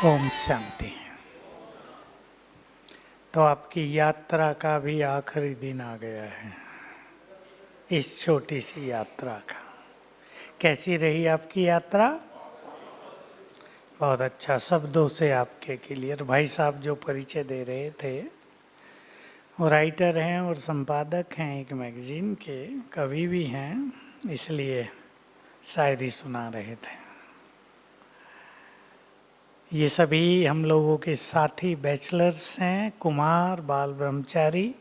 ओम शांति। तो आपकी यात्रा का भी आखिरी दिन आ गया है, इस छोटी सी यात्रा का। कैसी रही आपकी यात्रा? बहुत अच्छा। शब्दों से आपके क्लियर। भाई साहब जो परिचय दे रहे थे वो राइटर हैं और संपादक हैं एक मैगजीन के, कवि भी हैं, इसलिए शायरी सुना रहे थे। ये सभी हम लोगों के साथी बैचलर्स हैं, कुमार, बाल ब्रह्मचारी।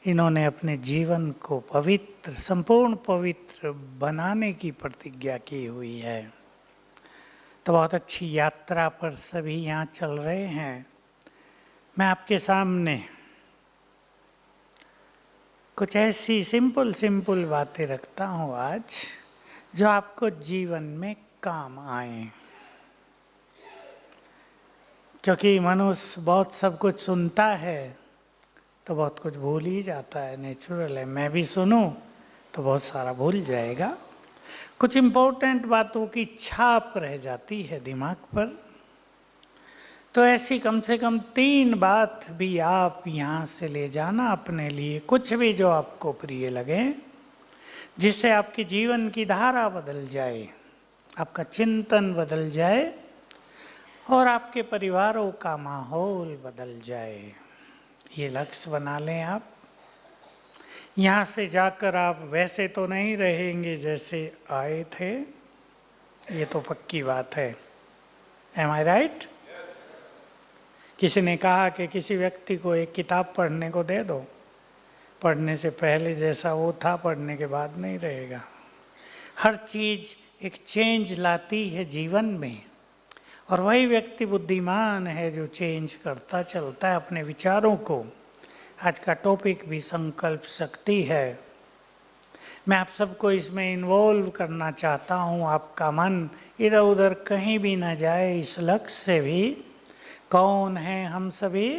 इन्होंने अपने जीवन को पवित्र, संपूर्ण पवित्र बनाने की प्रतिज्ञा की हुई है। तो बहुत अच्छी यात्रा पर सभी यहाँ चल रहे हैं। मैं आपके सामने कुछ ऐसी सिंपल बातें रखता हूँ आज, जो आपको जीवन में काम आए। क्योंकि मनुष्य बहुत सब कुछ सुनता है तो बहुत कुछ भूल ही जाता है, नेचुरल है। मैं भी सुनूं तो बहुत सारा भूल जाएगा। कुछ इम्पोर्टेंट बातों की छाप रह जाती है दिमाग पर। तो ऐसी कम से कम 3 बात भी आप यहाँ से ले जाना अपने लिए, कुछ भी जो आपको प्रिय लगे, जिससे आपके जीवन की धारा बदल जाए, आपका चिंतन बदल जाए और आपके परिवारों का माहौल बदल जाए। ये लक्ष्य बना लें आप। यहाँ से जाकर आप वैसे तो नहीं रहेंगे जैसे आए थे, ये तो पक्की बात है। Am I right? किसी ने कहा कि किसी व्यक्ति को एक किताब पढ़ने को दे दो, पढ़ने से पहले जैसा वो था पढ़ने के बाद नहीं रहेगा। हर चीज़ एक चेंज लाती है जीवन में, और वही व्यक्ति बुद्धिमान है जो चेंज करता चलता है अपने विचारों को। आज का टॉपिक भी संकल्प शक्ति है। मैं आप सबको इसमें इन्वॉल्व करना चाहता हूँ। आपका मन इधर उधर कहीं भी ना जाए, इस लक्ष्य से भी। कौन है हम सभी?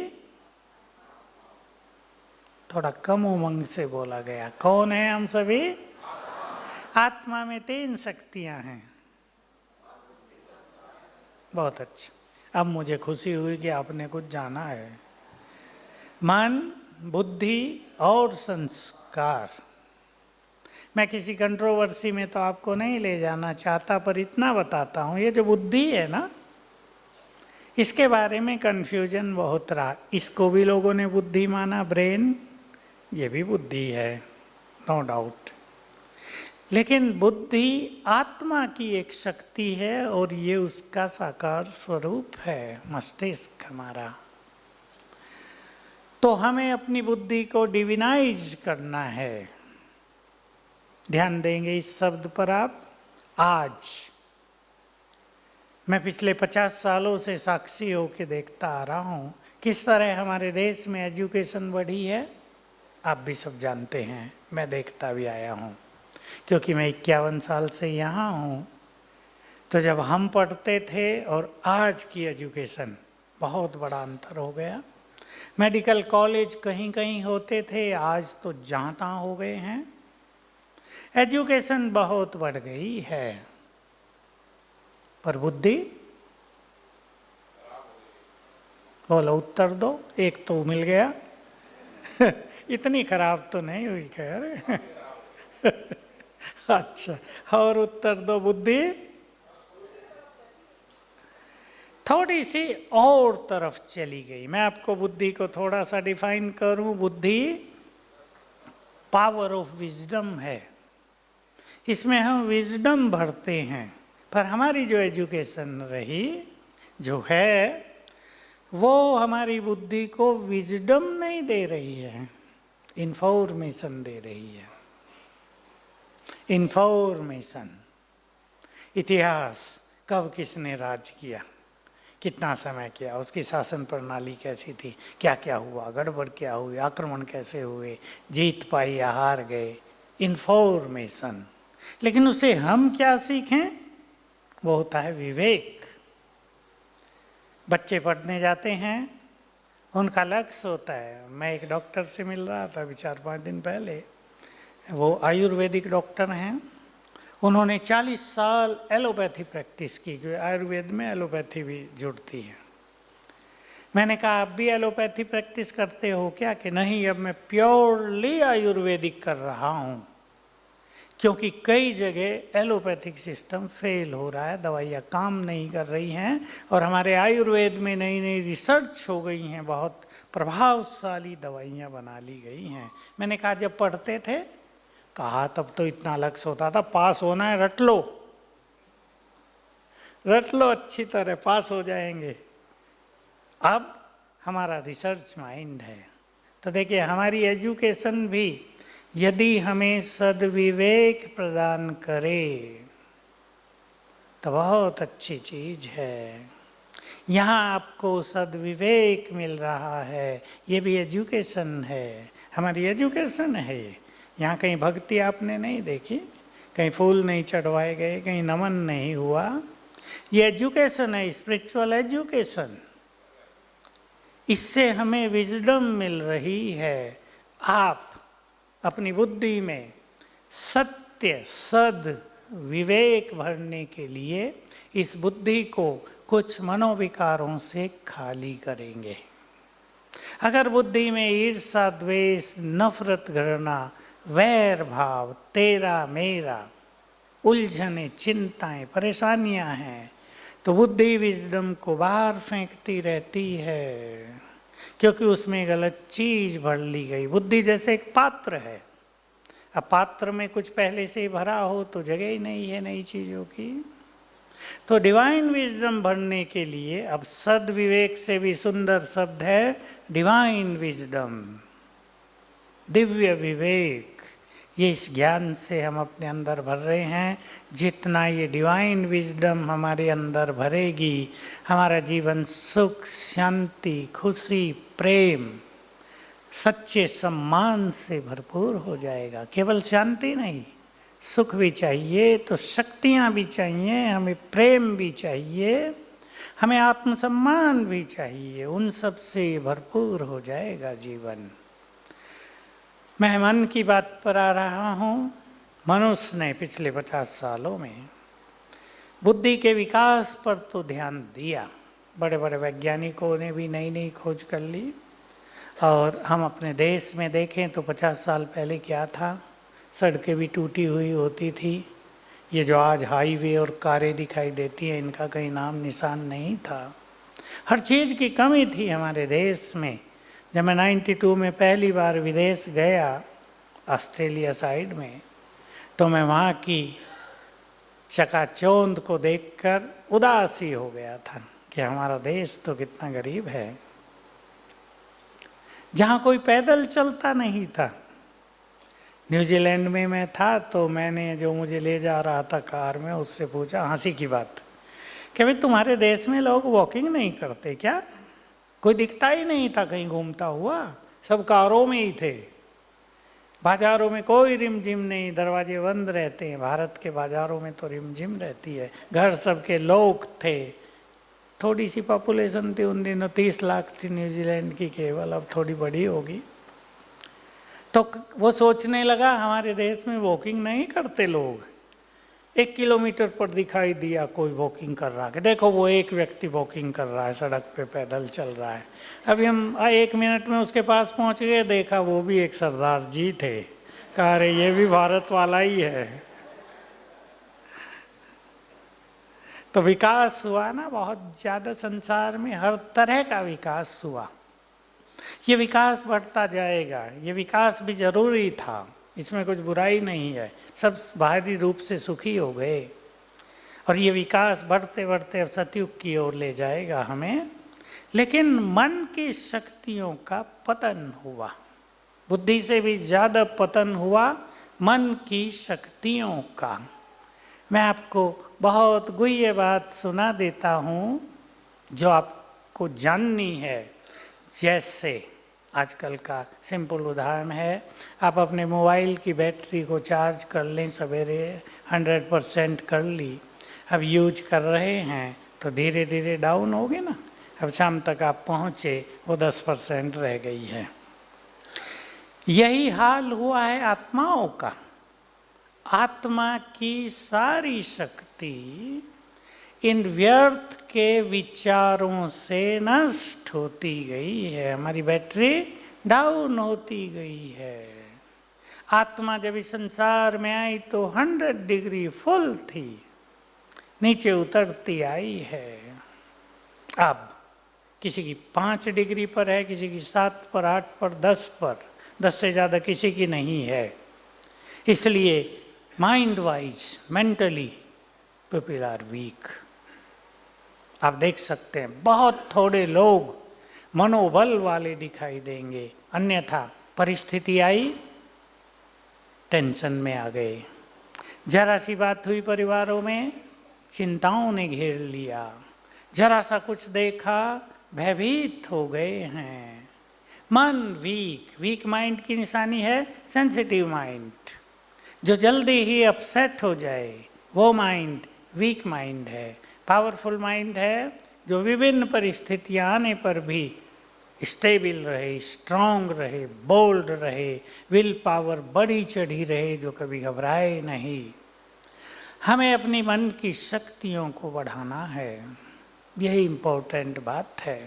थोड़ा कम उमंग से बोला गया। कौन है हम सभी? आत्मा में 3 शक्तियाँ हैं। बहुत अच्छा। अब मुझे खुशी हुई कि आपने कुछ जाना है। मन, बुद्धि और संस्कार। मैं किसी कंट्रोवर्सी में तो आपको नहीं ले जाना चाहता, पर इतना बताता हूँ, ये जो बुद्धि है ना, इसके बारे में कन्फ्यूजन बहुत रहा। इसको भी लोगों ने बुद्धि माना, ब्रेन, ये भी बुद्धि है, नो डाउट। लेकिन बुद्धि आत्मा की एक शक्ति है और ये उसका साकार स्वरूप है, मस्तिष्क हमारा। तो हमें अपनी बुद्धि को डिविनाइज करना है। ध्यान देंगे इस शब्द पर आप। आज मैं पिछले 50 सालों से साक्षी होकर देखता आ रहा हूँ किस तरह हमारे देश में एजुकेशन बढ़ी है। आप भी सब जानते हैं, मैं देखता भी आया हूँ, क्योंकि मैं 51 साल से यहाँ हूँ। तो जब हम पढ़ते थे और आज की एजुकेशन, बहुत बड़ा अंतर हो गया। मेडिकल कॉलेज कहीं कहीं होते थे, आज तो जहाँ तहाँ हो गए हैं। एजुकेशन बहुत बढ़ गई है, पर बुद्धि, बोलो उत्तर दो। एक तो मिल गया। इतनी खराब तो नहीं हुई खैर। अच्छा, और उत्तर दो। बुद्धि थोड़ी सी और तरफ चली गई। मैं आपको बुद्धि को थोड़ा सा डिफाइन करूं। बुद्धि पावर ऑफ विजडम है, इसमें हम विजडम भरते हैं। पर हमारी जो एजुकेशन रही, जो है, वो हमारी बुद्धि को विजडम नहीं दे रही है, इंफॉर्मेशन दे रही है। इंफॉर्मेशन, इतिहास, कब किसने राज किया, कितना समय किया, उसकी शासन प्रणाली कैसी थी, क्या क्या हुआ, गड़बड़ क्या हुई, आक्रमण कैसे हुए, जीत पाई या हार गए, इंफॉर्मेशन। लेकिन उससे हम क्या सीखें? वो होता है विवेक। बच्चे पढ़ने जाते हैं, उनका लक्ष्य होता है। मैं एक डॉक्टर से मिल रहा था अभी 4-5 दिन पहले, वो आयुर्वेदिक डॉक्टर हैं। उन्होंने 40 साल एलोपैथी प्रैक्टिस की, क्योंकि आयुर्वेद में एलोपैथी भी जुड़ती है। मैंने कहा आप भी एलोपैथी प्रैक्टिस करते हो क्या? कि नहीं, अब मैं प्योरली आयुर्वेदिक कर रहा हूँ, क्योंकि कई जगह एलोपैथिक सिस्टम फेल हो रहा है, दवाइयाँ काम नहीं कर रही हैं, और हमारे आयुर्वेद में नई नई रिसर्च हो गई हैं, बहुत प्रभावशाली दवाइयाँ बना ली गई हैं। मैंने कहा जब पढ़ते थे, कहा तब तो इतना लक्ष्य होता था, पास होना है, रट लो अच्छी तरह पास हो जाएंगे। अब हमारा रिसर्च माइंड है, तो देखिए हमारी एजुकेशन भी यदि हमें सद्विवेक प्रदान करे तो बहुत अच्छी चीज है। यहाँ आपको सद्विवेक मिल रहा है, ये भी एजुकेशन है, हमारी एजुकेशन है। यहाँ कहीं भक्ति आपने नहीं देखी, कहीं फूल नहीं चढ़वाए गए, कहीं नमन नहीं हुआ। ये एजुकेशन है, स्पिरिचुअल एजुकेशन। इससे हमें विजडम मिल रही है। आप अपनी बुद्धि में सत्य सद विवेक भरने के लिए इस बुद्धि को कुछ मनोविकारों से खाली करेंगे। अगर बुद्धि में ईर्षा, द्वेष, नफरत, घृणा, वैर भाव, तेरा मेरा, उलझने, चिंताएं, परेशानियां हैं, तो बुद्धि विजडम को बाहर फेंकती रहती है, क्योंकि उसमें गलत चीज भर ली गई। बुद्धि जैसे एक पात्र है, अब पात्र में कुछ पहले से ही भरा हो तो जगह ही नहीं है नई चीजों की। तो डिवाइन विजडम भरने के लिए, अब सद्विवेक से भी सुंदर शब्द है डिवाइन विजडम, दिव्य विवेक। ये इस ज्ञान से हम अपने अंदर भर रहे हैं। जितना ये डिवाइन विजडम हमारे अंदर भरेगी, हमारा जीवन सुख, शांति, खुशी, प्रेम, सच्चे सम्मान से भरपूर हो जाएगा। केवल शांति नहीं, सुख भी चाहिए तो शक्तियाँ भी चाहिए, हमें प्रेम भी चाहिए, हमें आत्मसम्मान भी चाहिए। उन सब से भरपूर हो जाएगा जीवन। मैं मन की बात पर आ रहा हूँ। मनुष्य ने पिछले 50 सालों में बुद्धि के विकास पर तो ध्यान दिया, बड़े बड़े वैज्ञानिकों ने भी नई नई खोज कर ली। और हम अपने देश में देखें तो 50 साल पहले क्या था, सड़कें भी टूटी हुई होती थी। ये जो आज हाईवे और कारें दिखाई देती हैं, इनका कहीं नाम निशान नहीं था। हर चीज़ की कमी थी हमारे देश में। जब मैं 92 में पहली बार विदेश गया, ऑस्ट्रेलिया साइड में, तो मैं वहाँ की चकाचौंध को देखकर उदासी हो गया था कि हमारा देश तो कितना गरीब है। जहाँ कोई पैदल चलता नहीं था। न्यूजीलैंड में मैं था तो मैंने जो मुझे ले जा रहा था कार में, उससे पूछा, हंसी की बात, कि भाई तुम्हारे देश में लोग वॉकिंग नहीं करते क्या? कोई दिखता ही नहीं था कहीं घूमता हुआ, सब कारों में ही थे। बाजारों में कोई रिमझिम नहीं, दरवाजे बंद रहते हैं। भारत के बाजारों में तो रिमझिम रहती है। घर सबके लोग थे। थोड़ी सी पॉपुलेशन थी उन दिनों, 30 लाख थी न्यूजीलैंड की केवल, अब थोड़ी बड़ी होगी। तो वो सोचने लगा हमारे देश में वॉकिंग नहीं करते लोग। 1 किलोमीटर पर दिखाई दिया कोई वॉकिंग कर रहा है, देखो वो एक व्यक्ति वॉकिंग कर रहा है, सड़क पे पैदल चल रहा है। अभी हम 1 मिनट में उसके पास पहुंच गए, देखा वो भी एक सरदार जी थे। कहा अरे ये भी भारत वाला ही है। तो विकास हुआ ना बहुत ज़्यादा, संसार में हर तरह का विकास हुआ। ये विकास बढ़ता जाएगा, ये विकास भी जरूरी था, इसमें कुछ बुराई नहीं है। सब बाहरी रूप से सुखी हो गए और ये विकास बढ़ते बढ़ते अब सतयुग की ओर ले जाएगा हमें। लेकिन मन की शक्तियों का पतन हुआ, बुद्धि से भी ज़्यादा पतन हुआ मन की शक्तियों का। मैं आपको बहुत गुह्य बात सुना देता हूँ जो आपको जाननी है। जैसे आजकल का सिंपल उदाहरण है, आप अपने मोबाइल की बैटरी को चार्ज कर लें, सवेरे 100% कर ली, अब यूज कर रहे हैं तो धीरे धीरे डाउन होगी ना। अब शाम तक आप पहुँचे वो 10% रह गई है। यही हाल हुआ है आत्माओं का। आत्मा की सारी शक्ति इन व्यर्थ के विचारों से नष्ट होती गई है, हमारी बैटरी डाउन होती गई है। आत्मा जब इस संसार में आई तो 100 डिग्री फुल थी, नीचे उतरती आई है। अब किसी की 5 डिग्री पर है, किसी की 7 पर, 8 पर, 10 पर, 10 से ज़्यादा किसी की नहीं है। इसलिए mind wise, mentally people are weak. आप देख सकते हैं बहुत थोड़े लोग मनोबल वाले दिखाई देंगे, अन्यथा परिस्थिति आई टेंशन में आ गए। जरा सी बात हुई परिवारों में, चिंताओं ने घेर लिया, जरा सा कुछ देखा भयभीत हो गए हैं। मन वीक माइंड की निशानी है सेंसिटिव माइंड। जो जल्दी ही अपसेट हो जाए वो माइंड वीक माइंड है। पावरफुल माइंड है जो विभिन्न परिस्थितियां आने पर भी स्टेबल रहे, स्ट्रांग रहे, बोल्ड रहे, विल पावर बढ़ी चढ़ी रहे, जो कभी घबराए नहीं। हमें अपनी मन की शक्तियों को बढ़ाना है, यही इम्पोर्टेंट बात है।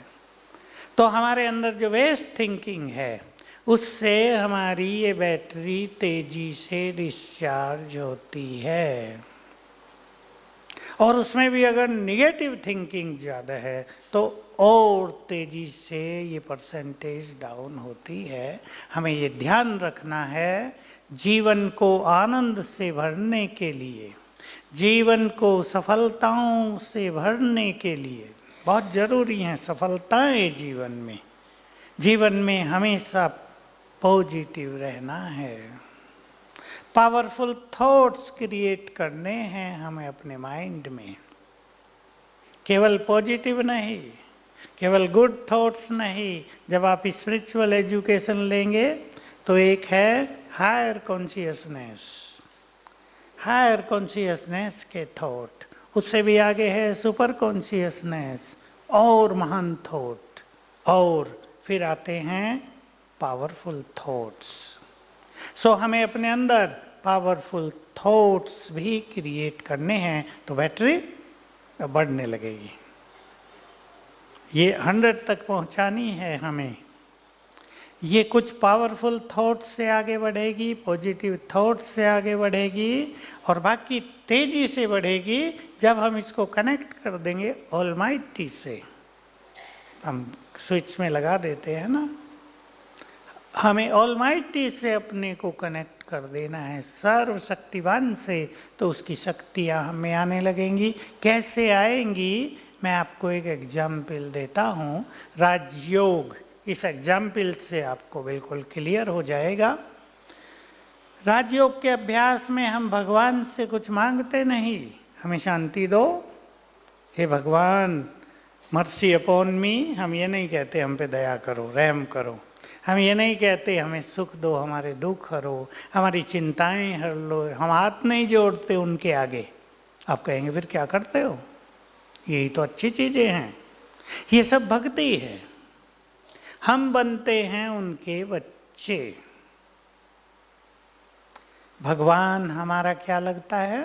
तो हमारे अंदर जो वेस्ट थिंकिंग है उससे हमारी ये बैटरी तेजी से डिस्चार्ज होती है, और उसमें भी अगर निगेटिव थिंकिंग ज़्यादा है तो और तेजी से ये परसेंटेज डाउन होती है। हमें ये ध्यान रखना है, जीवन को आनंद से भरने के लिए, जीवन को सफलताओं से भरने के लिए बहुत ज़रूरी हैं सफलताएं जीवन में। जीवन में हमेशा पॉजिटिव रहना है, पावरफुल थॉट्स क्रिएट करने हैं हमें अपने माइंड में। केवल पॉजिटिव नहीं, केवल गुड थॉट्स नहीं। जब आप स्पिरिचुअल एजुकेशन लेंगे तो एक है हायर कॉन्शियसनेस, हायर कॉन्शियसनेस के थॉट, उससे भी आगे है सुपर कॉन्शियसनेस और महान थॉट, और फिर आते हैं पावरफुल थॉट्स। सो हमें अपने अंदर पावरफुल थॉट्स भी क्रिएट करने हैं तो बैटरी बढ़ने लगेगी। ये 100 तक पहुंचानी है हमें। ये कुछ पावरफुल थॉट्स से आगे बढ़ेगी, पॉजिटिव थॉट्स से आगे बढ़ेगी, और बाकी तेजी से बढ़ेगी जब हम इसको कनेक्ट कर देंगे ऑलमाइटी से। हम स्विच में लगा देते हैं ना, हमें ऑलमाइटी से अपने को कनेक्ट कर देना है, सर्वशक्तिवान से, तो उसकी शक्तियाँ हमें आने लगेंगी। कैसे आएंगी, मैं आपको एक एग्जाम्पल देता हूँ, राजयोग। इस एग्जाम्पल से आपको बिल्कुल क्लियर हो जाएगा। राजयोग के अभ्यास में हम भगवान से कुछ मांगते नहीं, हमें शांति दो, हे भगवान मर्सी अपॉन मी। हम ये नहीं कहते हम पे दया करो, रहम करो। हम ये नहीं कहते हमें सुख दो, हमारे दुख हरो, हमारी चिंताएं हर लो। हम हाथ नहीं जोड़ते उनके आगे। आप कहेंगे फिर क्या करते हो, यही तो अच्छी चीज़ें हैं। ये सब भक्ति है। हम बनते हैं उनके बच्चे। भगवान हमारा क्या लगता है,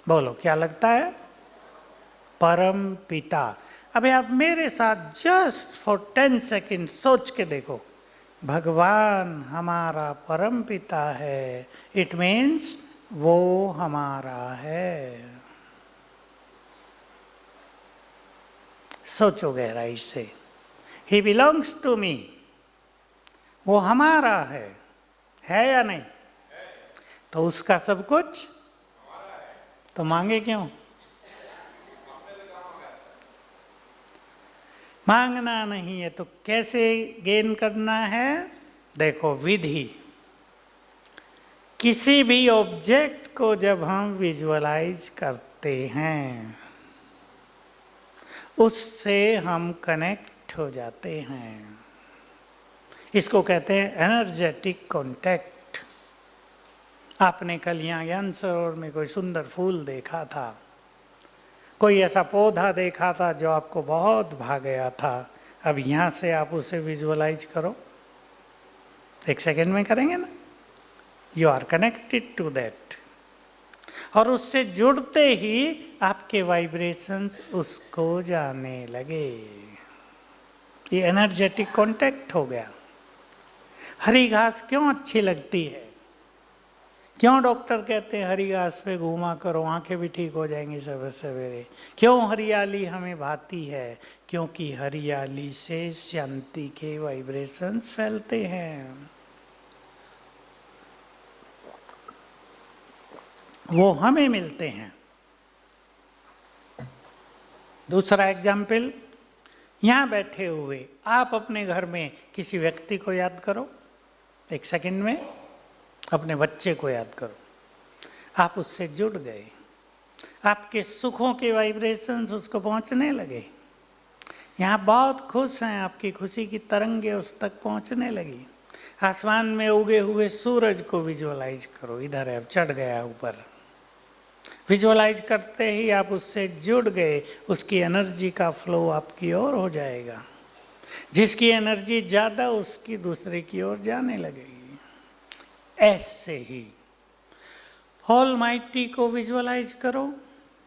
बोलो क्या लगता है, परम पिता। अबे आप मेरे साथ जस्ट फॉर 10 सेकेंड सोच के देखो, भगवान हमारा परम पिता है, इट मीन्स वो हमारा है। सोचो गहराई से, ही बिलोंग्स टू मी, वो हमारा है या नहीं? तो उसका सब कुछ, तो मांगे क्यों? मांगना नहीं है तो कैसे गेन करना है? देखो विधि, किसी भी ऑब्जेक्ट को जब हम विजुअलाइज करते हैं उससे हम कनेक्ट हो जाते हैं। इसको कहते हैं एनर्जेटिक कांटेक्ट। आपने कल यहाँ ज्ञान सरोवर में कोई सुंदर फूल देखा था, कोई ऐसा पौधा देखा था जो आपको बहुत भा गया था। अब यहाँ से आप उसे विजुअलाइज करो, 1 सेकेंड में करेंगे ना? You are connected to that, और उससे जुड़ते ही आपके वाइब्रेशंस उसको जाने लगे। ये एनर्जेटिक कांटेक्ट हो गया। हरी घास क्यों अच्छी लगती है? क्यों डॉक्टर कहते हैं हरी घास पे घूमा करो, आंखें भी ठीक हो जाएंगी सवेरे सवेरे? क्यों हरियाली हमें भाती है? क्योंकि हरियाली से शांति के वाइब्रेशंस फैलते हैं, वो हमें मिलते हैं। दूसरा एग्जाम्पल, यहां बैठे हुए आप अपने घर में किसी व्यक्ति को याद करो, एक सेकंड में अपने बच्चे को याद करो, आप उससे जुड़ गए, आपके सुखों के वाइब्रेशंस उसको पहुंचने लगे। यहाँ बहुत खुश हैं, आपकी खुशी की तरंगे उस तक पहुंचने लगी। आसमान में उगे हुए सूरज को विजुअलाइज करो, इधर है, अब चढ़ गया ऊपर। विजुअलाइज करते ही आप उससे जुड़ गए, उसकी एनर्जी का फ्लो आपकी ओर हो जाएगा। जिसकी एनर्जी ज़्यादा उसकी दूसरे की ओर जाने लगेगी। ऐसे ही ऑलमाइटी को विजुअलाइज करो,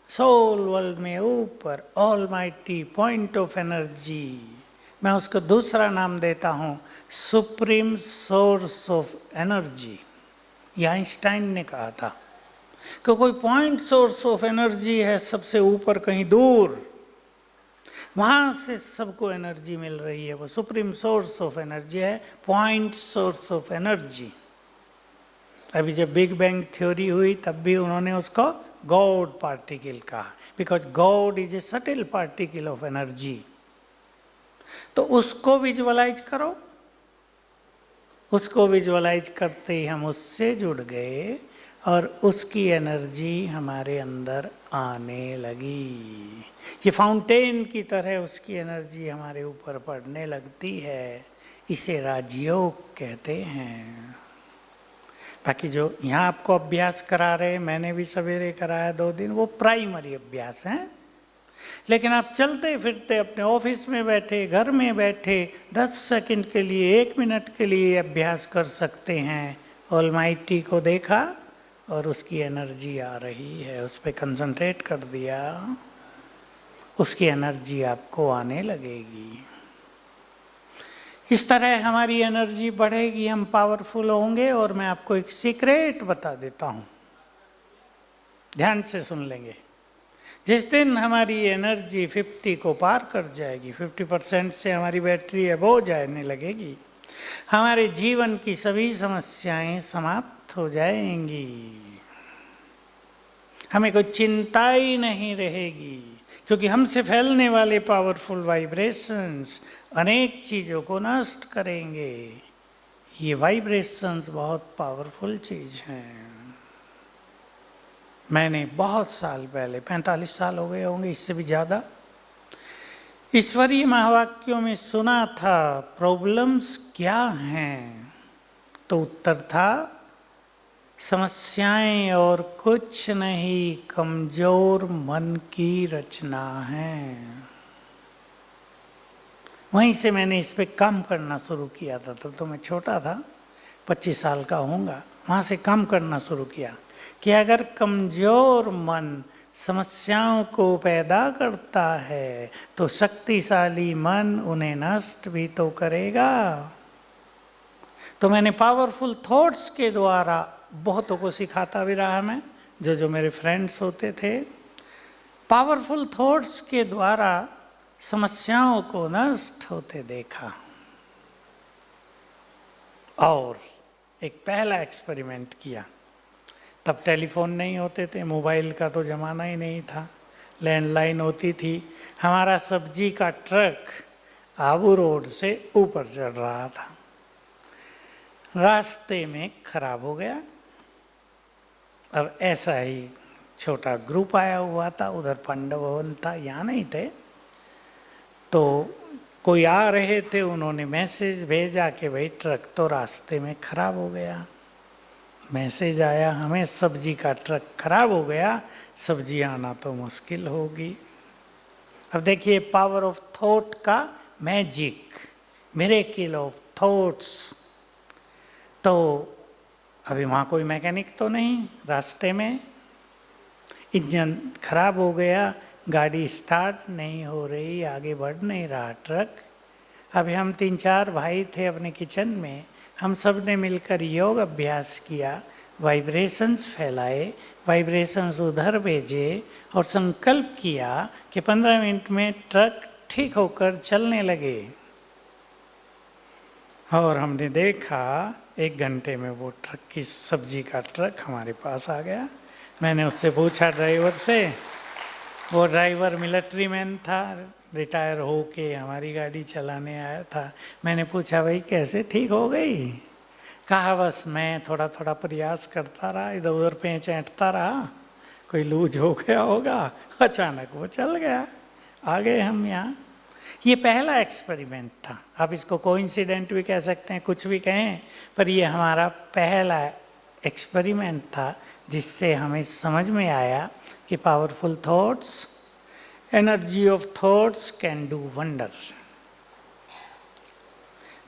सोल वर्ल्ड में ऊपर ऑलमाइटी पॉइंट ऑफ एनर्जी, मैं उसको दूसरा नाम देता हूं सुप्रीम सोर्स ऑफ एनर्जी। ये आइंस्टाइन ने कहा था कि कोई पॉइंट सोर्स ऑफ एनर्जी है सबसे ऊपर कहीं दूर, वहां से सबको एनर्जी मिल रही है, वो सुप्रीम सोर्स ऑफ एनर्जी है, पॉइंट सोर्स ऑफ एनर्जी। अभी जब बिग बैंग थ्योरी हुई तब भी उन्होंने उसको गॉड पार्टिकल कहा, because God is a subtle particle of energy. तो उसको विजुअलाइज करो, उसको विजुअलाइज करते ही हम उससे जुड़ गए और उसकी एनर्जी हमारे अंदर आने लगी। ये फाउंटेन की तरह उसकी एनर्जी हमारे ऊपर पड़ने लगती है, इसे राजयोग कहते हैं। बाकी जो यहाँ आपको अभ्यास करा रहे, मैंने भी सवेरे कराया 2 दिन, वो प्राइमरी अभ्यास हैं। लेकिन आप चलते फिरते अपने ऑफिस में बैठे, घर में बैठे 10 सेकंड के लिए, 1 मिनट के लिए अभ्यास कर सकते हैं। ऑलमाइटी को देखा और उसकी एनर्जी आ रही है, उस पर कंसंट्रेट कर दिया, उसकी एनर्जी आपको आने लगेगी। इस तरह हमारी एनर्जी बढ़ेगी, हम पावरफुल होंगे। और मैं आपको एक सीक्रेट बता देता हूं, ध्यान से सुन लेंगे। जिस दिन हमारी एनर्जी 50 को पार कर जाएगी, 50% से हमारी बैटरी अबोव जाने लगेगी, हमारे जीवन की सभी समस्याएं समाप्त हो जाएंगी। हमें कोई चिंता ही नहीं रहेगी, क्योंकि हमसे फैलने वाले पावरफुल वाइब्रेशंस अनेक चीज़ों को नष्ट करेंगे। ये वाइब्रेशंस बहुत पावरफुल चीज़ हैं। मैंने बहुत साल पहले, 45 साल हो गए होंगे, इससे भी ज़्यादा, ईश्वरीय महावाक्यों में सुना था प्रॉब्लम्स क्या हैं, तो उत्तर था समस्याएं और कुछ नहीं, कमजोर मन की रचना है। वहीं से मैंने इस पे काम करना शुरू किया था। तब तो मैं छोटा था, 25 साल का होऊंगा। वहाँ से काम करना शुरू किया कि अगर कमजोर मन समस्याओं को पैदा करता है तो शक्तिशाली मन उन्हें नष्ट भी तो करेगा। तो मैंने पावरफुल थॉट्स के द्वारा बहुतों को सिखाता भी रहा मैं, जो मेरे फ्रेंड्स होते थे। पावरफुल थॉट्स के द्वारा समस्याओं को नष्ट होते देखा। और एक पहला एक्सपेरिमेंट किया। तब टेलीफोन नहीं होते थे, मोबाइल का तो ज़माना ही नहीं था, लैंडलाइन होती थी। हमारा सब्जी का ट्रक आबू रोड से ऊपर चढ़ रहा था, रास्ते में खराब हो गया। अब ऐसा ही छोटा ग्रुप आया हुआ था, उधर पांडव भवन था, यहाँ नहीं थे, तो कोई आ रहे थे, उन्होंने मैसेज भेजा कि भाई ट्रक तो रास्ते में खराब हो गया। मैसेज आया हमें, सब्जी का ट्रक खराब हो गया, सब्जी आना तो मुश्किल होगी। अब देखिए पावर ऑफ थॉट का मैजिक, मिरेकल ऑफ थॉट्स। तो अभी वहाँ कोई मैकेनिक तो नहीं, रास्ते में इंजन खराब हो गया, गाड़ी स्टार्ट नहीं हो रही, आगे बढ़ नहीं रहा ट्रक। अभी हम 3-4 भाई थे अपने किचन में, हम सब ने मिलकर योग अभ्यास किया, वाइब्रेशंस फैलाए, वाइब्रेशंस उधर भेजे और संकल्प किया कि 15 मिनट में ट्रक ठीक होकर चलने लगे। और हमने देखा 1 घंटे में वो ट्रक की सब्जी का ट्रक हमारे पास आ गया। मैंने उससे पूछा ड्राइवर से, वो ड्राइवर मिलिट्री मैन था, रिटायर हो के हमारी गाड़ी चलाने आया था। मैंने पूछा भाई कैसे ठीक हो गई? कहा बस मैं थोड़ा थोड़ा प्रयास करता रहा, इधर उधर पेंच ऐंठता रहा, कोई लूज हो गया होगा, अचानक वो चल गया, आ गए हम यहाँ। ये पहला एक्सपेरिमेंट था। आप इसको कोइंसिडेंट भी कह सकते हैं, कुछ भी कहें, पर ये हमारा पहला एक्सपेरिमेंट था जिससे हमें समझ में आया कि powerful thoughts, energy of thoughts can do wonder.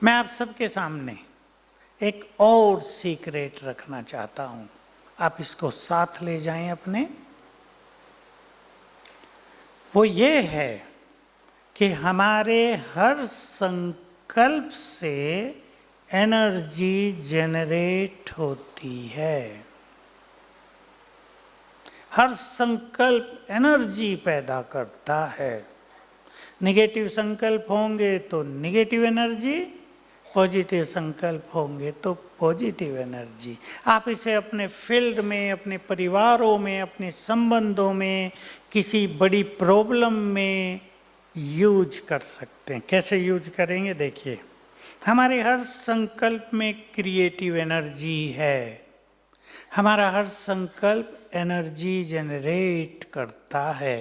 मैं आप सबके सामने एक और सीक्रेट रखना चाहता हूं, आप इसको साथ ले जाएं अपने। वो ये है कि हमारे हर संकल्प से एनर्जी जनरेट होती है। हर संकल्प एनर्जी पैदा करता है। निगेटिव संकल्प होंगे तो निगेटिव एनर्जी, पॉजिटिव संकल्प होंगे तो पॉजिटिव एनर्जी। आप इसे अपने फील्ड में, अपने परिवारों में, अपने संबंधों में, किसी बड़ी प्रॉब्लम में यूज कर सकते हैं। कैसे यूज करेंगे देखिए, हमारे हर संकल्प में क्रिएटिव एनर्जी है। हमारा हर संकल्प एनर्जी जनरेट करता है।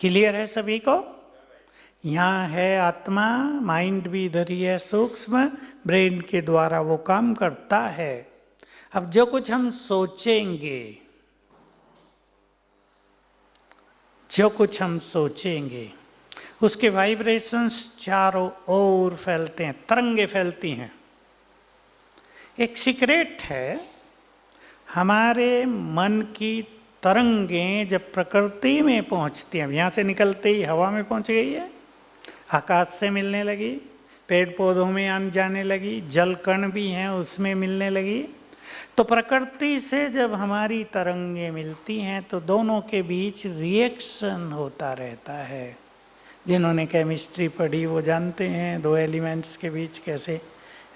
क्लियर है सभी को? यहाँ है आत्मा, माइंड भी इधर ही है सूक्ष्म, ब्रेन के द्वारा वो काम करता है। अब जो कुछ हम सोचेंगे, जो कुछ हम सोचेंगे उसके वाइब्रेशंस चारों ओर फैलते हैं, तरंगे फैलती हैं। एक सीक्रेट है, हमारे मन की तरंगें जब प्रकृति में पहुंचती हैं, यहाँ से निकलते ही हवा में पहुंच गई है, आकाश से मिलने लगी, पेड़ पौधों में आने जाने लगी, जल कण भी हैं उसमें मिलने लगी, तो प्रकृति से जब हमारी तरंगें मिलती हैं तो दोनों के बीच रिएक्शन होता रहता है। जिन्होंने केमिस्ट्री पढ़ी वो जानते हैं 2 एलिमेंट्स के बीच कैसे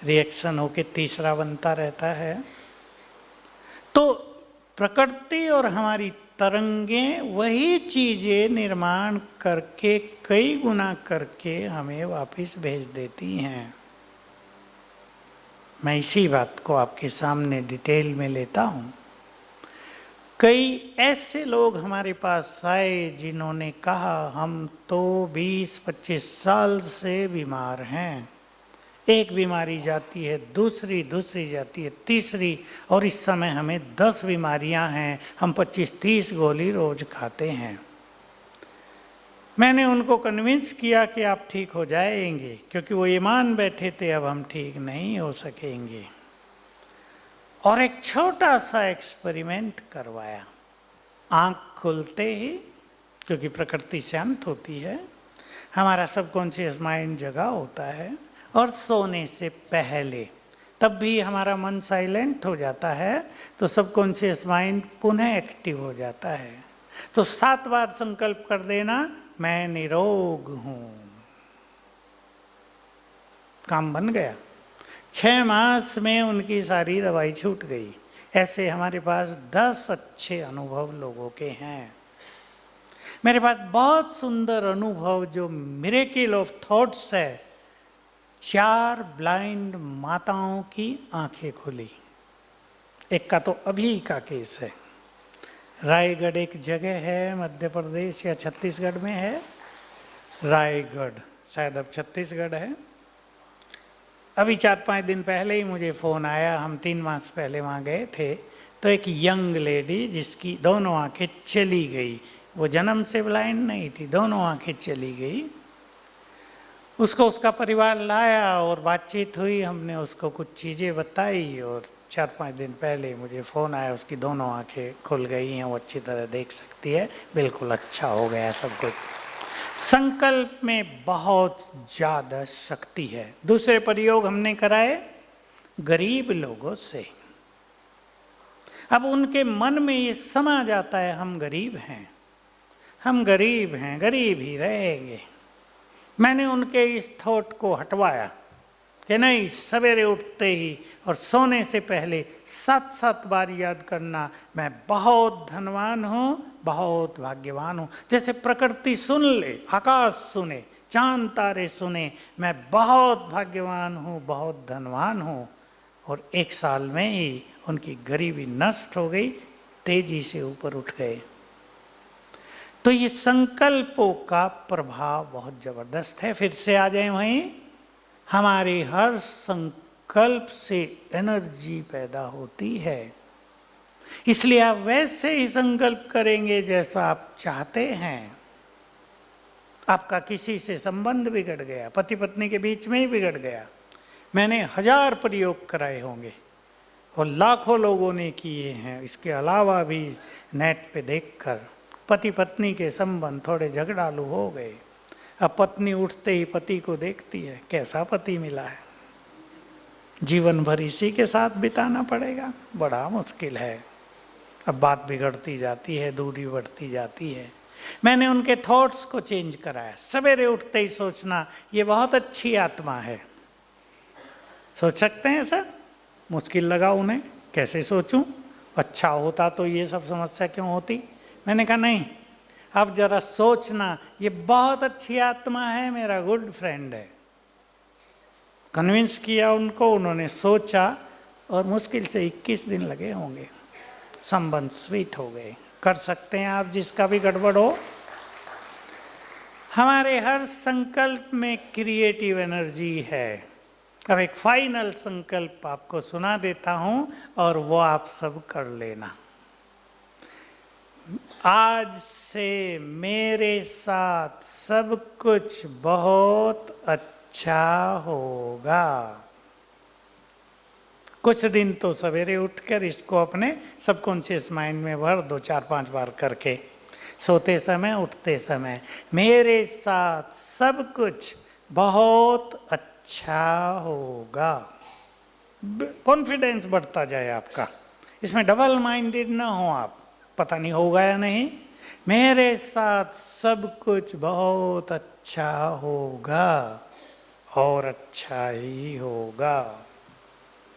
रिएक्शन होके तीसरा बनता रहता है। तो प्रकृति और हमारी तरंगें वही चीजें निर्माण करके कई गुना करके हमें वापस भेज देती हैं। मैं इसी बात को आपके सामने डिटेल में लेता हूँ। कई ऐसे लोग हमारे पास आए जिन्होंने कहा हम तो 20-25 साल से बीमार हैं, एक बीमारी जाती है, दूसरी जाती है, तीसरी, और इस समय हमें 10 बीमारियां हैं, हम 25-30 गोली रोज खाते हैं। मैंने उनको कन्विंस किया कि आप ठीक हो जाएंगे, क्योंकि वो ये मान बैठे थे अब हम ठीक नहीं हो सकेंगे। और एक छोटा सा एक्सपेरिमेंट करवाया। आंख खुलते ही, क्योंकि प्रकृति शांत होती है, हमारा सबकॉन्शियस माइंड जगा होता है, और सोने से पहले तब भी हमारा मन साइलेंट हो जाता है, तो सबकॉन्शियस माइंड पुनः एक्टिव हो जाता है। तो 7 बार संकल्प कर देना, मैं निरोग हूं। काम बन गया। 6 मास में उनकी सारी दवाई छूट गई। ऐसे हमारे पास 10 अच्छे अनुभव लोगों के हैं। मेरे पास बहुत सुंदर अनुभव जो मिरेकल ऑफ थॉट्स है। 4 ब्लाइंड माताओं की आंखें खुली। एक का तो अभी का केस है। रायगढ़ एक जगह है, मध्य प्रदेश या छत्तीसगढ़ में है, रायगढ़, शायद अब छत्तीसगढ़ है। अभी 4-5 दिन पहले ही मुझे फ़ोन आया, हम 3 मास पहले वहाँ गए थे, तो एक यंग लेडी जिसकी दोनों आंखें चली गई, वो जन्म से ब्लाइंड नहीं थी, दोनों आंखें चली गई, उसको उसका परिवार लाया और बातचीत हुई, हमने उसको कुछ चीज़ें बताई और 4-5 दिन पहले मुझे फ़ोन आया, उसकी दोनों आंखें खुल गई हैं, वो अच्छी तरह देख सकती है, बिल्कुल अच्छा हो गया सब कुछ। संकल्प में बहुत ज़्यादा शक्ति है। दूसरे प्रयोग हमने कराए गरीब लोगों से। अब उनके मन में ये समा जाता है हम गरीब हैं, हम गरीब हैं, गरीब ही रहेंगे। मैंने उनके इस थॉट को हटवाया कि नहीं, सवेरे उठते ही और सोने से पहले 7-7 बार याद करना, मैं बहुत धनवान हूँ, बहुत भाग्यवान हूँ। जैसे प्रकृति सुन ले, आकाश सुने, चांद तारे सुने, मैं बहुत भाग्यवान हूँ, बहुत धनवान हूँ। और 1 साल में ही उनकी गरीबी नष्ट हो गई, तेजी से ऊपर उठ गए। तो ये संकल्पों का प्रभाव बहुत जबरदस्त है। फिर से आ जाए वहीं, हमारे हर संकल्प से एनर्जी पैदा होती है। इसलिए आप वैसे ही संकल्प करेंगे जैसा आप चाहते हैं। आपका किसी से संबंध बिगड़ गया, पति पत्नी के बीच में ही बिगड़ गया, मैंने 1000 प्रयोग कराए होंगे और लाखों लोगों ने किए हैं। इसके अलावा भी नेट पे देखकर पति पत्नी के संबंध थोड़े झगड़ालू हो गए। अब पत्नी उठते ही पति को देखती है, कैसा पति मिला है, जीवन भर इसी के साथ बिताना पड़ेगा, बड़ा मुश्किल है। अब बात बिगड़ती जाती है, दूरी बढ़ती जाती है। मैंने उनके थॉट्स को चेंज कराया। सवेरे उठते ही सोचना, ये बहुत अच्छी आत्मा है। सोच सकते हैं सर? मुश्किल लगा उन्हें, कैसे सोचूं, अच्छा होता तो ये सब समस्या क्यों होती। मैंने कहा नहीं, अब जरा सोचना, ये बहुत अच्छी आत्मा है, मेरा गुड फ्रेंड है। कन्विंस किया उनको, उन्होंने सोचा और मुश्किल से 21 दिन लगे होंगे, संबंध स्वीट हो गए। कर सकते हैं आप, जिसका भी गड़बड़ हो। हमारे हर संकल्प में क्रिएटिव एनर्जी है। अब एक फाइनल संकल्प आपको सुना देता हूं और वो आप सब कर लेना। आज से मेरे साथ सब कुछ बहुत अच्छा होगा। कुछ दिन तो सवेरे उठकर इसको अपने सबकॉन्शियस माइंड में भर दो, 4-5 बार करके, सोते समय उठते समय, मेरे साथ सब कुछ बहुत अच्छा होगा। कॉन्फिडेंस बढ़ता जाए आपका, इसमें डबल माइंडेड ना हो आप, पता नहीं होगा या नहीं। मेरे साथ सब कुछ बहुत अच्छा होगा और अच्छा ही होगा।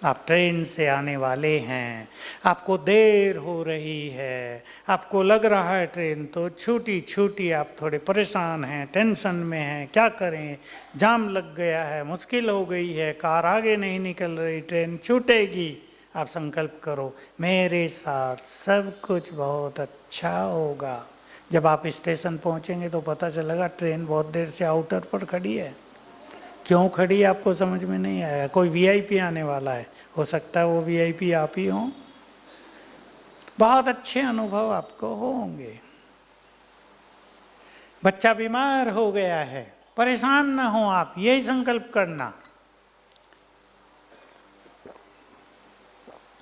आप ट्रेन से आने वाले हैं, आपको देर हो रही है, आपको लग रहा है ट्रेन तो छूटी, आप थोड़े परेशान हैं, टेंशन में हैं, क्या करें, जाम लग गया है, मुश्किल हो गई है, कार आगे नहीं निकल रही, ट्रेन छूटेगी। आप संकल्प करो, मेरे साथ सब कुछ बहुत अच्छा होगा। जब आप स्टेशन पहुंचेंगे तो पता चलेगा ट्रेन बहुत देर से आउटर पर खड़ी है। क्यों खड़ी है आपको समझ में नहीं आया। कोई वीआईपी आने वाला है, हो सकता है वो वीआईपी आप ही हो। बहुत अच्छे अनुभव आपको होंगे। बच्चा बीमार हो गया है, परेशान ना हो आप, यही संकल्प करना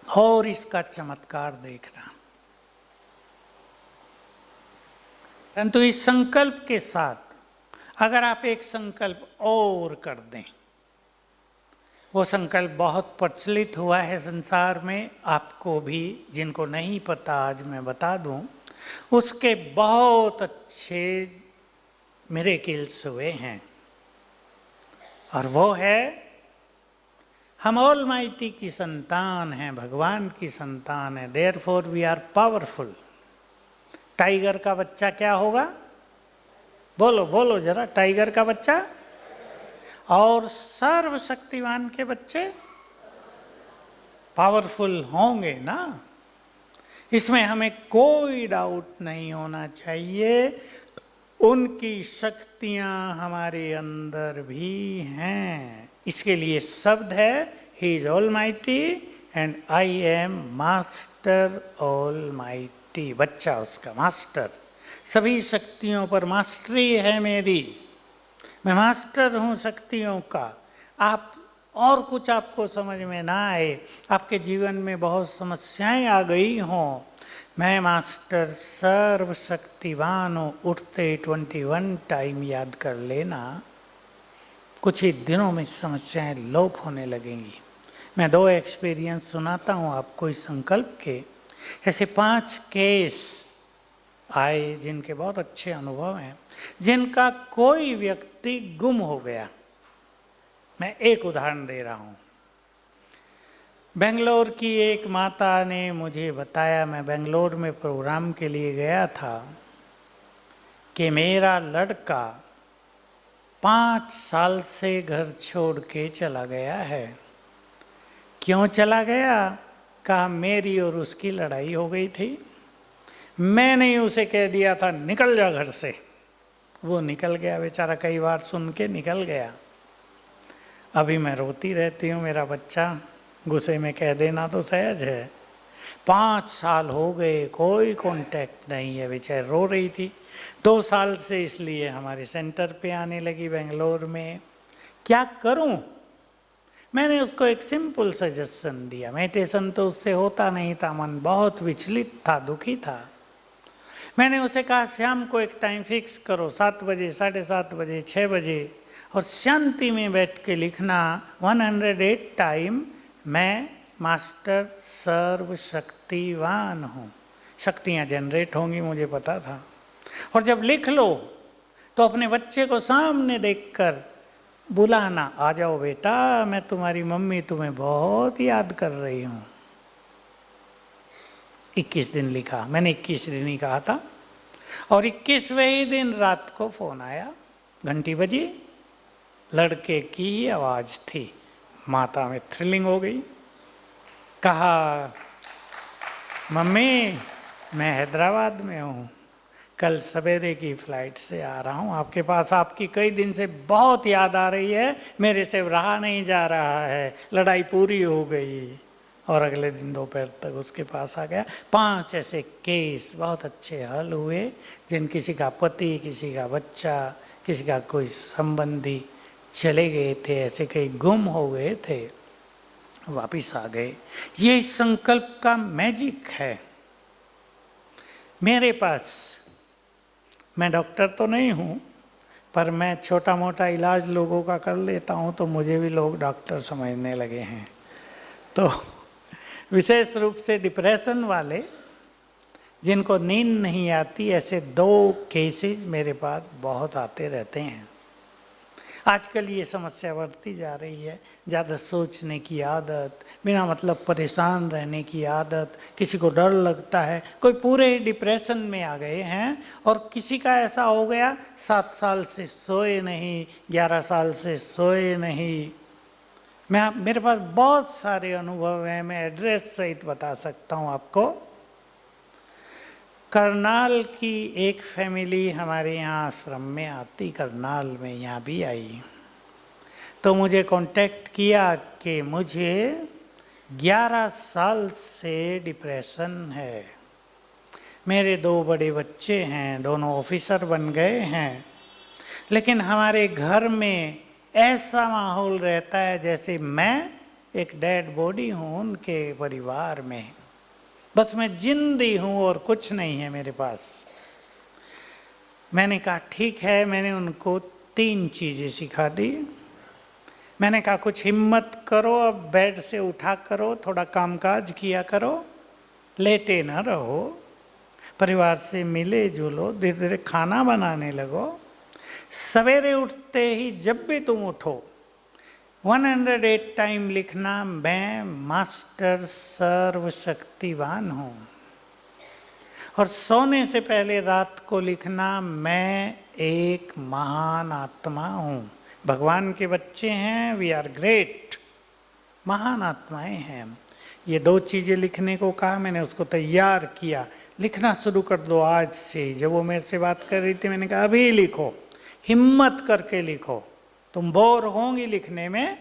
और इसका चमत्कार देखना। परंतु इस संकल्प के साथ अगर आप एक संकल्प और कर दें, वो संकल्प बहुत प्रचलित हुआ है संसार में, आपको भी, जिनको नहीं पता आज मैं बता दूं, उसके बहुत अच्छे मिरेकल्स हुए हैं। और वो है, हम ऑलमाइटी की संतान हैं, भगवान की संतान है, therefore we are powerful. Tiger का बच्चा क्या होगा? बोलो बोलो जरा, टाइगर का बच्चा। और सर्वशक्तिमान के बच्चे पावरफुल होंगे ना, इसमें हमें कोई डाउट नहीं होना चाहिए। उनकी शक्तियां हमारे अंदर भी हैं। इसके लिए शब्द है, he is almighty and I am master almighty. बच्चा उसका मास्टर, सभी शक्तियों पर मास्टरी है मेरी, मैं मास्टर हूं शक्तियों का। आप और कुछ आपको समझ में ना आए, आपके जीवन में बहुत समस्याएं आ गई हों, मैं मास्टर सर्वशक्तिवान हूँ, उठते 21 टाइम याद कर लेना, कुछ ही दिनों में समस्याएं लोप होने लगेंगी। मैं 2 एक्सपीरियंस सुनाता हूँ आपको इस संकल्प के। ऐसे 5 केस आए जिनके बहुत अच्छे अनुभव हैं, जिनका कोई व्यक्ति गुम हो गया। मैं एक उदाहरण दे रहा हूँ। बेंगलोर की एक माता ने मुझे बताया, मैं बेंगलोर में प्रोग्राम के लिए गया था, कि मेरा लड़का 5 साल से घर छोड़ के चला गया है। क्यों चला गया? कहा मेरी और उसकी लड़ाई हो गई थी, मैंने उसे कह दिया था निकल जा घर से, वो निकल गया बेचारा, कई बार सुन के निकल गया। अभी मैं रोती रहती हूँ, मेरा बच्चा, गुस्से में कह देना तो सहज है। 5 साल हो गए, कोई कांटेक्ट नहीं है, बेचारी रो रही थी। 2 साल से इसलिए हमारे सेंटर पे आने लगी बेंगलोर में। क्या करूं? मैंने उसको एक सिंपल सजेशन दिया। मेडिटेशन तो उससे होता नहीं था, मन बहुत विचलित था, दुखी था। मैंने उसे कहा शाम को एक टाइम फिक्स करो, 7 बजे, 7:30 बजे, 6 बजे, और शांति में बैठ के लिखना 108 टाइम, मैं मास्टर सर्वशक्तिवान हूँ। शक्तियाँ जनरेट होंगी, मुझे पता था। और जब लिख लो तो अपने बच्चे को सामने देखकर बुलाना, आ जाओ बेटा, मैं तुम्हारी मम्मी तुम्हें बहुत याद कर रही हूँ। 21 दिन लिखा, मैंने 21 दिन ही कहा था। और 21वें ही दिन रात को फोन आया, घंटी बजी, लड़के की ही आवाज़ थी। माता में थ्रिलिंग हो गई। कहा मम्मी मैं हैदराबाद में हूँ, कल सवेरे की फ्लाइट से आ रहा हूँ आपके पास, आपकी कई दिन से बहुत याद आ रही है, मेरे से रहा नहीं जा रहा है, लड़ाई पूरी हो गई। और अगले दिन दोपहर तक उसके पास आ गया। 5 ऐसे केस बहुत अच्छे हल हुए, जिन किसी का पति, किसी का बच्चा, किसी का कोई संबंधी चले गए थे, ऐसे कई गुम हो गए थे, वापिस आ गए। ये इस संकल्प का मैजिक है। मेरे पास, मैं डॉक्टर तो नहीं हूँ, पर मैं छोटा मोटा इलाज लोगों का कर लेता हूँ, तो मुझे भी लोग डॉक्टर समझने लगे हैं। तो विशेष रूप से डिप्रेशन वाले, जिनको नींद नहीं आती, ऐसे 2 केसेस मेरे पास बहुत आते रहते हैं। आजकल ये समस्या बढ़ती जा रही है, ज़्यादा सोचने की आदत, बिना मतलब परेशान रहने की आदत, किसी को डर लगता है, कोई पूरे ही डिप्रेशन में आ गए हैं। और किसी का ऐसा हो गया 7 साल से सोए नहीं, 11 साल से सोए नहीं। मेरे पास बहुत सारे अनुभव हैं, मैं एड्रेस सहित बता सकता हूँ आपको। करनाल की एक फैमिली हमारे यहाँ आश्रम में आती, करनाल में यहाँ भी आई, तो मुझे कांटेक्ट किया कि मुझे 11 साल से डिप्रेशन है, मेरे 2 बड़े बच्चे हैं, दोनों ऑफिसर बन गए हैं, लेकिन हमारे घर में ऐसा माहौल रहता है जैसे मैं एक डेड बॉडी हूँ उनके परिवार में, बस मैं जिंदी हूँ और कुछ नहीं है मेरे पास। मैंने कहा ठीक है, मैंने उनको 3 चीज़ें सिखा दी। मैंने कहा कुछ हिम्मत करो, अब बेड से उठा करो, थोड़ा कामकाज किया करो, लेटे ना रहो, परिवार से मिले जुलो, धीरे धीरे खाना बनाने लगो, सवेरे उठते ही जब भी तुम उठो 108 टाइम लिखना, मैं मास्टर सर्वशक्तिवान हूँ। और सोने से पहले रात को लिखना, मैं एक महान आत्मा हूँ। भगवान के बच्चे हैं, वी आर ग्रेट, महान आत्माएं हैं। ये 2 चीज़ें लिखने को कहा, मैंने उसको तैयार किया, लिखना शुरू कर दो आज से। जब वो मेरे से बात कर रही थी, मैंने कहा अभी लिखो, हिम्मत करके लिखो, तुम बोर होंगी लिखने में।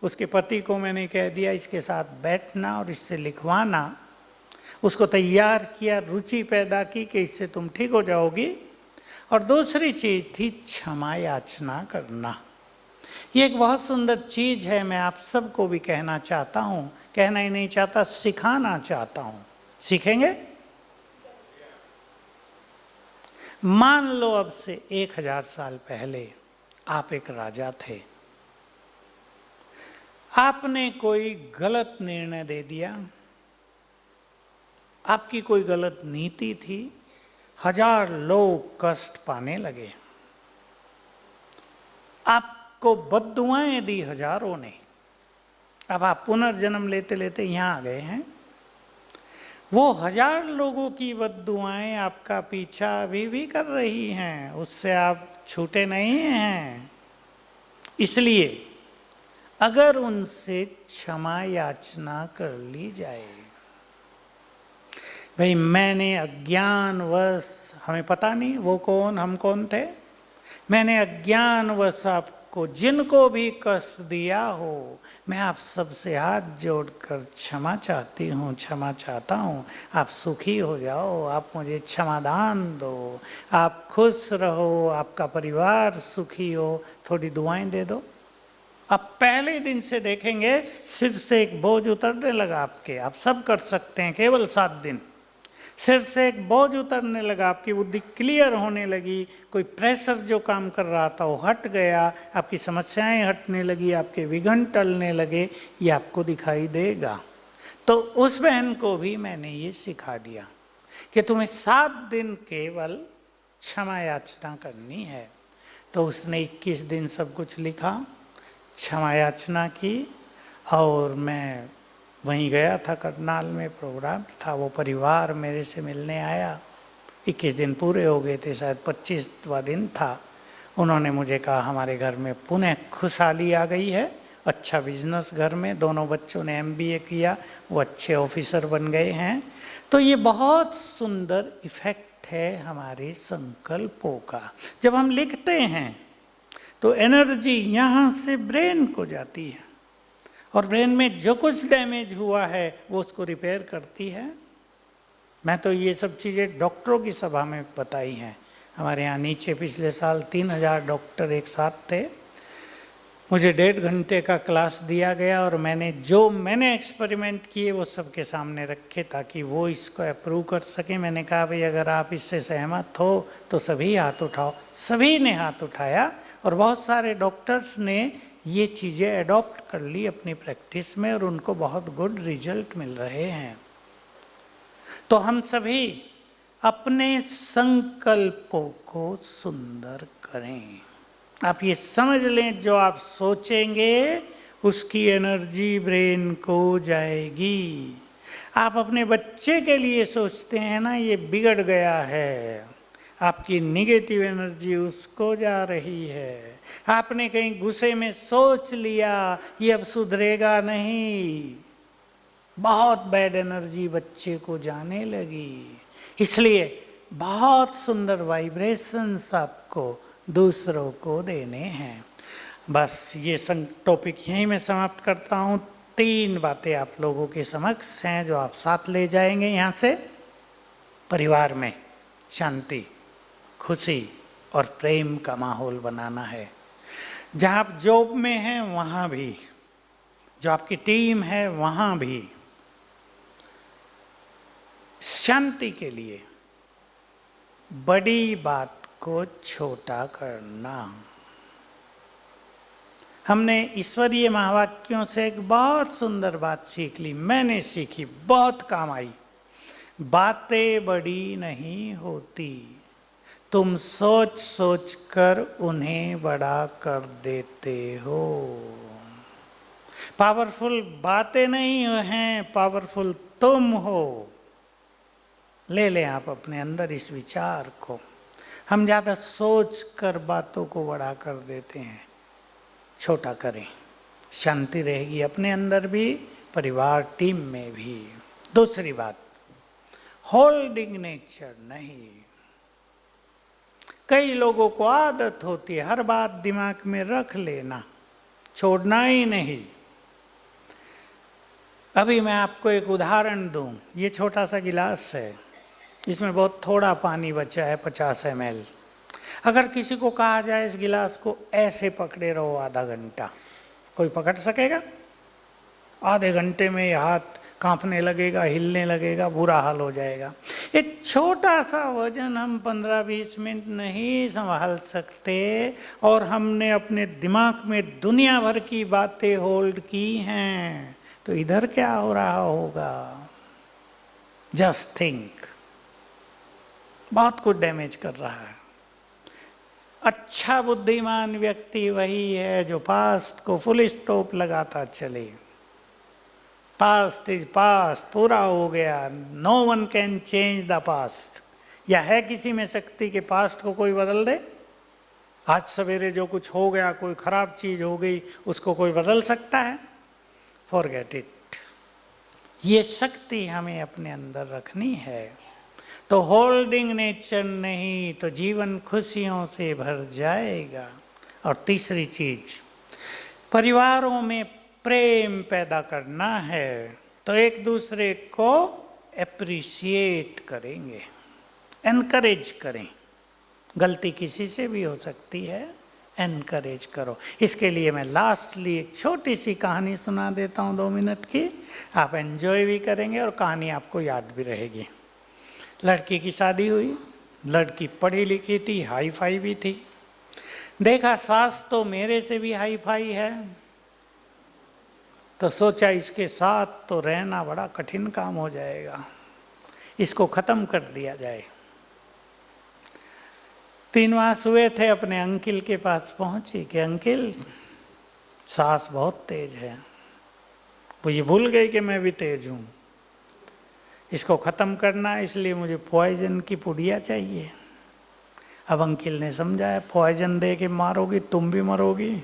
उसके पति को मैंने कह दिया इसके साथ बैठना और इससे लिखवाना, उसको तैयार किया, रुचि पैदा की कि इससे तुम ठीक हो जाओगी। और दूसरी चीज़ थी क्षमा याचना करना। ये एक बहुत सुंदर चीज है, मैं आप सबको भी कहना चाहता हूं, कहना ही नहीं चाहता, सिखाना चाहता हूं। सीखेंगे? मान लो अब से 1000 साल पहले आप एक राजा थे, आपने कोई गलत निर्णय दे दिया, आपकी कोई गलत नीति थी, 1000 लोग कष्ट पाने लगे, आपको बद्दुआएं दी हजारों ने, अब आप पुनर्जन्म लेते लेते यहां आ गए हैं। वो 1000 लोगों की बद्दुआएं आपका पीछा अभी भी कर रही हैं, उससे आप छूटे नहीं हैं। इसलिए अगर उनसे क्षमा याचना कर ली जाए, भाई मैंने अज्ञानवश, हमें पता नहीं वो कौन हम कौन थे, मैंने अज्ञानवश आपको जिनको भी कष्ट दिया हो, मैं आप सबसे हाथ जोड़कर क्षमा चाहती हूँ, क्षमा चाहता हूँ, आप सुखी हो जाओ, आप मुझे क्षमादान दो, आप खुश रहो, आपका परिवार सुखी हो, थोड़ी दुआएं दे दो। अब पहले दिन से देखेंगे सिर से एक बोझ उतरने लगा आपके, आप सब कर सकते हैं, केवल 7 दिन। सिर से एक बोझ उतरने लगा, आपकी बुद्धि क्लियर होने लगी, कोई प्रेशर जो काम कर रहा था वो हट गया, आपकी समस्याएं हटने लगी, आपके विघ्न टलने लगे, ये आपको दिखाई देगा। तो उस बहन को भी मैंने ये सिखा दिया कि तुम्हें 7 दिन केवल क्षमा याचना करनी है। तो उसने 21 दिन सब कुछ लिखा, क्षमा याचना की, और मैं वहीं गया था, करनाल में प्रोग्राम था, वो परिवार मेरे से मिलने आया, 21 दिन पूरे हो गए थे, शायद 25वां दिन था। उन्होंने मुझे कहा हमारे घर में पुनः खुशहाली आ गई है, अच्छा बिजनेस घर में, दोनों बच्चों ने MBA किया, वो अच्छे ऑफिसर बन गए हैं। तो ये बहुत सुंदर इफेक्ट है हमारे संकल्पों का। जब हम लिखते हैं तो एनर्जी यहाँ से ब्रेन को जाती है, और ब्रेन में जो कुछ डैमेज हुआ है वो उसको रिपेयर करती है। मैं तो ये सब चीज़ें डॉक्टरों की सभा में बताई हैं। हमारे यहाँ नीचे पिछले साल 3000 डॉक्टर एक साथ थे, मुझे 1.5 घंटे का क्लास दिया गया, और मैंने एक्सपेरिमेंट किए वो सबके सामने रखे ताकि वो इसको अप्रूव कर सकें। मैंने कहा भाई अगर आप इससे सहमत हो तो सभी हाथ उठाओ। सभी ने हाथ उठाया, और बहुत सारे डॉक्टर्स ने ये चीज़ें एडॉप्ट कर ली अपनी प्रैक्टिस में, और उनको बहुत गुड रिजल्ट मिल रहे हैं। तो हम सभी अपने संकल्पों को सुंदर करें। आप ये समझ लें, जो आप सोचेंगे उसकी एनर्जी ब्रेन को जाएगी। आप अपने बच्चे के लिए सोचते हैं ना, ये बिगड़ गया है, आपकी निगेटिव एनर्जी उसको जा रही है। आपने कहीं गुस्से में सोच लिया ये अब सुधरेगा नहीं, बहुत बैड एनर्जी बच्चे को जाने लगी। इसलिए बहुत सुंदर वाइब्रेशंस आपको दूसरों को देने हैं। बस ये टॉपिक यहीं मैं समाप्त करता हूँ। 3 बातें आप लोगों के समक्ष हैं जो आप साथ ले जाएंगे यहाँ से। परिवार में शांति, खुशी और प्रेम का माहौल बनाना है। जहाँ आप जॉब में हैं वहाँ भी, जो आपकी टीम है वहाँ भी, शांति के लिए बड़ी बात को छोटा करना। हमने ईश्वरीय महावाक्यों से एक बहुत सुंदर बात सीख ली, मैंने सीखी, बहुत काम आई। बातें बड़ी नहीं होती, तुम सोच सोच कर उन्हें बड़ा कर देते हो। पावरफुल बातें नहीं हैं, पावरफुल तुम हो। ले लें आप अपने अंदर इस विचार को। हम ज़्यादा सोच कर बातों को बड़ा कर देते हैं, छोटा करें, शांति रहेगी अपने अंदर भी, परिवार टीम में भी। दूसरी बात, होल्डिंग नेचर नहीं। कई लोगों को आदत होती है हर बात दिमाग में रख लेना, छोड़ना ही नहीं। अभी मैं आपको एक उदाहरण दूं। ये छोटा सा गिलास है, इसमें बहुत थोड़ा पानी बचा है, 50 ml। अगर किसी को कहा जाए इस गिलास को ऐसे पकड़े रहो आधा घंटा, कोई पकड़ सकेगा? आधे घंटे में ये हाथ कांपने लगेगा, हिलने लगेगा, बुरा हाल हो जाएगा। एक छोटा सा वजन हम 15-20 मिनट नहीं संभाल सकते, और हमने अपने दिमाग में दुनिया भर की बातें होल्ड की हैं, तो इधर क्या हो रहा होगा? जस्ट थिंक, बहुत कुछ डैमेज कर रहा है। अच्छा बुद्धिमान व्यक्ति वही है जो पास्ट को फुल स्टॉप लगाता चले। पास्ट इज पास्ट, पूरा हो गया, no one can change the past. या है किसी में शक्ति के पास्ट को कोई बदल दे? आज सवेरे जो कुछ हो गया, कोई खराब चीज हो गई, उसको कोई बदल सकता है? Forget it. ये शक्ति हमें अपने अंदर रखनी है, तो होल्डिंग नेचर नहीं तो जीवन खुशियों से भर जाएगा। और तीसरी चीज, परिवारों में प्रेम पैदा करना है, तो एक दूसरे को एप्रिशिएट करेंगे, एनकरेज करें। गलती किसी से भी हो सकती है, एनकरेज करो। इसके लिए मैं लास्टली एक छोटी सी कहानी सुना देता हूँ 2 मिनट की, आप एंजॉय भी करेंगे और कहानी आपको याद भी रहेगी। लड़की की शादी हुई, लड़की पढ़ी लिखी थी, हाई फाई भी थी। देखा सास तो मेरे से भी हाई फाई है, तो सोचा इसके साथ तो रहना बड़ा कठिन काम हो जाएगा, इसको खत्म कर दिया जाए। 3 मास हुए थे, अपने अंकल के पास पहुंची कि अंकल, सास बहुत तेज है। वो ये भूल गई कि मैं भी तेज हूँ, इसको ख़त्म करना है, इसलिए मुझे पॉइजन की पुड़िया चाहिए। अब अंकिल ने समझाया, पॉइजन दे के मारोगी तुम भी मरोगी,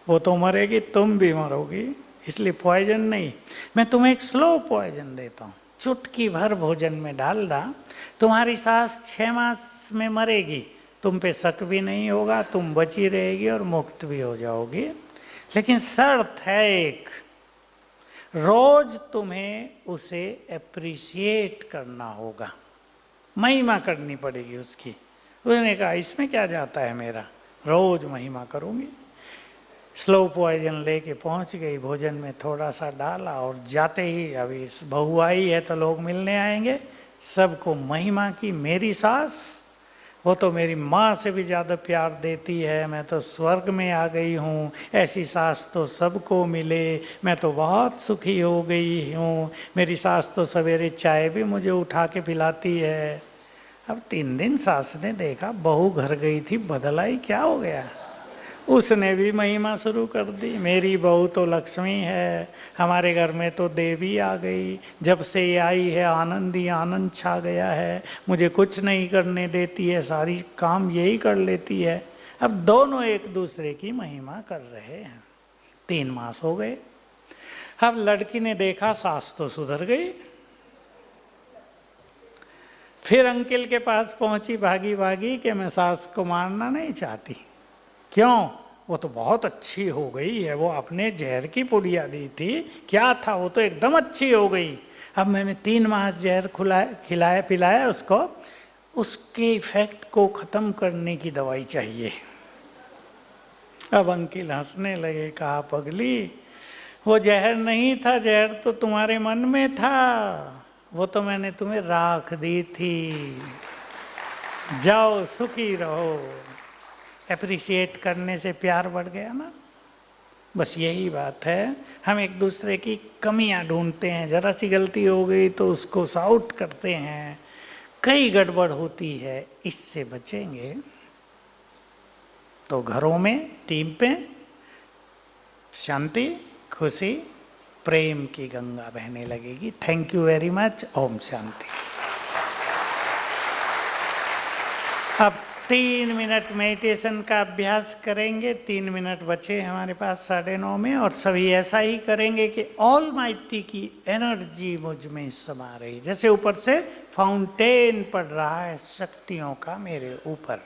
वो तो मरेगी तुम भी मरोगी, इसलिए पॉइजन नहीं, मैं तुम्हें एक स्लो पॉइजन देता हूँ। चुटकी भर भोजन में डाल रहा, तुम्हारी सास 6 मास में मरेगी, तुम पे शक भी नहीं होगा, तुम बची रहेगी और मुक्त भी हो जाओगी। लेकिन शर्त है एक, रोज तुम्हें उसे एप्रिशिएट करना होगा, महिमा करनी पड़ेगी उसकी। उसने कहा इसमें क्या जाता है मेरा, रोज महिमा करूंगी। स्लो पॉइजन लेके पहुंच गई, भोजन में थोड़ा सा डाला, और जाते ही अभी बहू आई है तो लोग मिलने आएंगे, सबको महिमा की। मेरी सास, वो तो मेरी माँ से भी ज़्यादा प्यार देती है, मैं तो स्वर्ग में आ गई हूँ, ऐसी सास तो सबको मिले, मैं तो बहुत सुखी हो गई हूँ, मेरी सास तो सवेरे चाय भी मुझे उठा के पिलाती है। अब 3 दिन सास ने देखा बहू घर गई थी, बदलाई क्या हो गया, उसने भी महिमा शुरू कर दी। मेरी बहू तो लक्ष्मी है, हमारे घर में तो देवी आ गई, जब से ये आई है आनंद ही आनंद छा गया है, मुझे कुछ नहीं करने देती है, सारी काम यही कर लेती है। अब दोनों एक दूसरे की महिमा कर रहे हैं। 3 मास हो गए। अब लड़की ने देखा सास तो सुधर गई, फिर अंकल के पास पहुंची भागी भागी कि मैं सास को मारना नहीं चाहती। क्यों? वो तो बहुत अच्छी हो गई है, वो अपने जहर की पुड़िया दी थी, क्या था, वो तो एकदम अच्छी हो गई। अब मैंने 3 मास जहर खिलाया पिलाया उसको, उसके इफेक्ट को ख़त्म करने की दवाई चाहिए। अब अंकिल हंसने लगे, कहा पगली, वो जहर नहीं था, जहर तो तुम्हारे मन में था, वो तो मैंने तुम्हें राख दी थी, जाओ सुखी रहो। एप्रिशिएट करने से प्यार बढ़ गया ना। बस यही बात है, हम एक दूसरे की कमियां ढूंढते हैं, जरा सी गलती हो गई तो उसको शाउट करते हैं, कई गड़बड़ होती है। इससे बचेंगे तो घरों में, टीम पे शांति, खुशी, प्रेम की गंगा बहने लगेगी। Thank you very much. ओम शांति। अब 3 मिनट मेडिटेशन का अभ्यास करेंगे। 3 मिनट बचे हमारे पास 9:30 में, और सभी ऐसा ही करेंगे कि ऑलमाइटी की एनर्जी मुझ में समा रही, जैसे ऊपर से फाउंटेन पड़ रहा है शक्तियों का मेरे ऊपर।